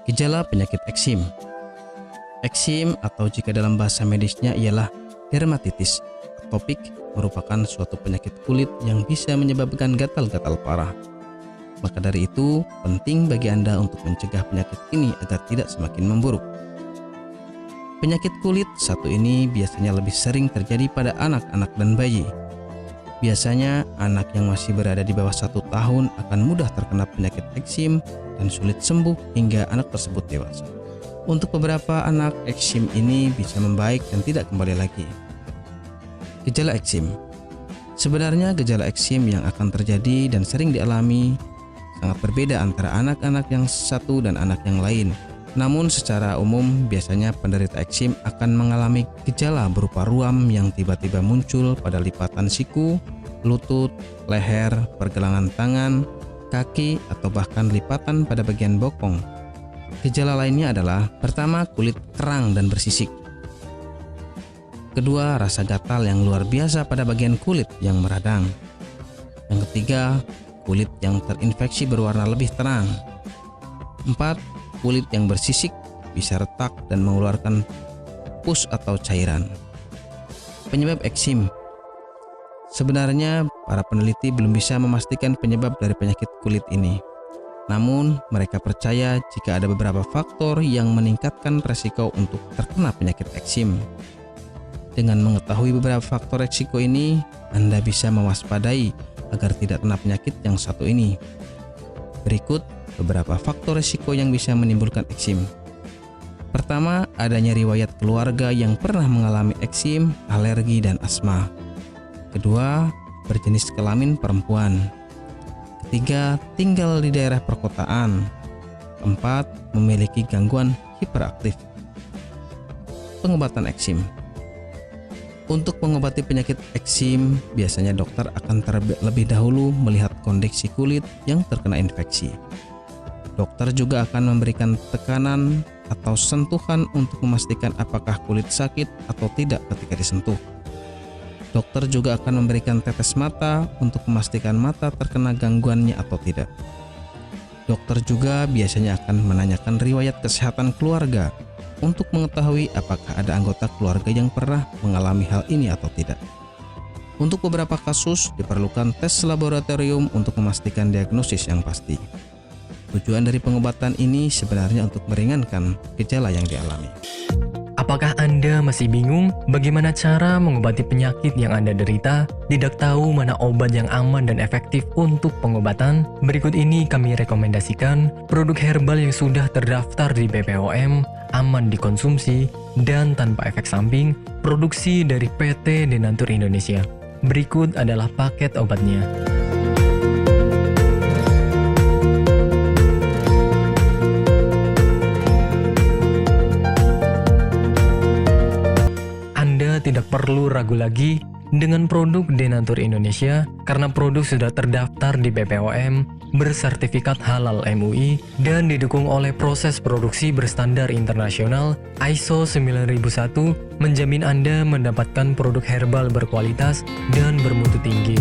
Gejala penyakit eksim. Eksim atau jika dalam bahasa medisnya ialah dermatitis atopik merupakan suatu penyakit kulit yang bisa menyebabkan gatal-gatal parah. Maka dari itu, penting bagi Anda untuk mencegah penyakit ini agar tidak semakin memburuk. Penyakit kulit satu ini biasanya lebih sering terjadi pada anak-anak dan bayi. Biasanya, anak yang masih berada di bawah 1 tahun akan mudah terkena penyakit eksim dan sulit sembuh hingga anak tersebut dewasa. Untuk beberapa anak, eksim ini bisa membaik dan tidak kembali lagi. Gejala eksim. Sebenarnya gejala eksim yang akan terjadi dan sering dialami sangat berbeda antara anak-anak yang satu dan anak yang lain. Namun secara umum biasanya penderita eksim akan mengalami gejala berupa ruam yang tiba-tiba muncul pada lipatan siku, lutut, leher, pergelangan tangan, kaki, atau bahkan lipatan pada bagian bokong. Gejala lainnya adalah: pertama, kulit kerang dan bersisik. Kedua, rasa gatal yang luar biasa pada bagian kulit yang meradang. Yang ketiga, kulit yang terinfeksi berwarna lebih terang. 4. Kulit yang bersisik bisa retak dan mengeluarkan pus atau cairan. Penyebab eksim. Sebenarnya para peneliti belum bisa memastikan penyebab dari penyakit kulit ini. Namun mereka percaya jika ada beberapa faktor yang meningkatkan resiko untuk terkena penyakit eksim. Dengan mengetahui beberapa faktor resiko ini, Anda bisa mewaspadai agar tidak kena penyakit yang satu ini. Berikut beberapa faktor risiko yang bisa menimbulkan eksim. Pertama, adanya riwayat keluarga yang pernah mengalami eksim, alergi, dan asma. Kedua, berjenis kelamin perempuan. Ketiga, tinggal di daerah perkotaan. Keempat, memiliki gangguan hiperaktif. Pengobatan eksim. Untuk mengobati penyakit eksim, biasanya dokter akan terlebih dahulu melihat kondisi kulit yang terkena infeksi. Dokter juga akan memberikan tekanan atau sentuhan untuk memastikan apakah kulit sakit atau tidak ketika disentuh. Dokter juga akan memberikan tetes mata untuk memastikan mata terkena gangguannya atau tidak. Dokter juga biasanya akan menanyakan riwayat kesehatan keluarga untuk mengetahui apakah ada anggota keluarga yang pernah mengalami hal ini atau tidak. Untuk beberapa kasus diperlukan tes laboratorium untuk memastikan diagnosis yang pasti. Tujuan dari pengobatan ini sebenarnya untuk meringankan gejala yang dialami. Apakah Anda masih bingung bagaimana cara mengobati penyakit yang Anda derita? Tidak tahu mana obat yang aman dan efektif untuk pengobatan? Berikut ini kami rekomendasikan produk herbal yang sudah terdaftar di BPOM, aman dikonsumsi, dan tanpa efek samping, produksi dari PT Denatur Indonesia. Berikut adalah paket obatnya. Tidak perlu ragu lagi dengan produk Denatur Indonesia karena produk sudah terdaftar di BPOM, bersertifikat halal MUI, dan didukung oleh proses produksi berstandar internasional ISO 9001, menjamin Anda mendapatkan produk herbal berkualitas dan bermutu tinggi.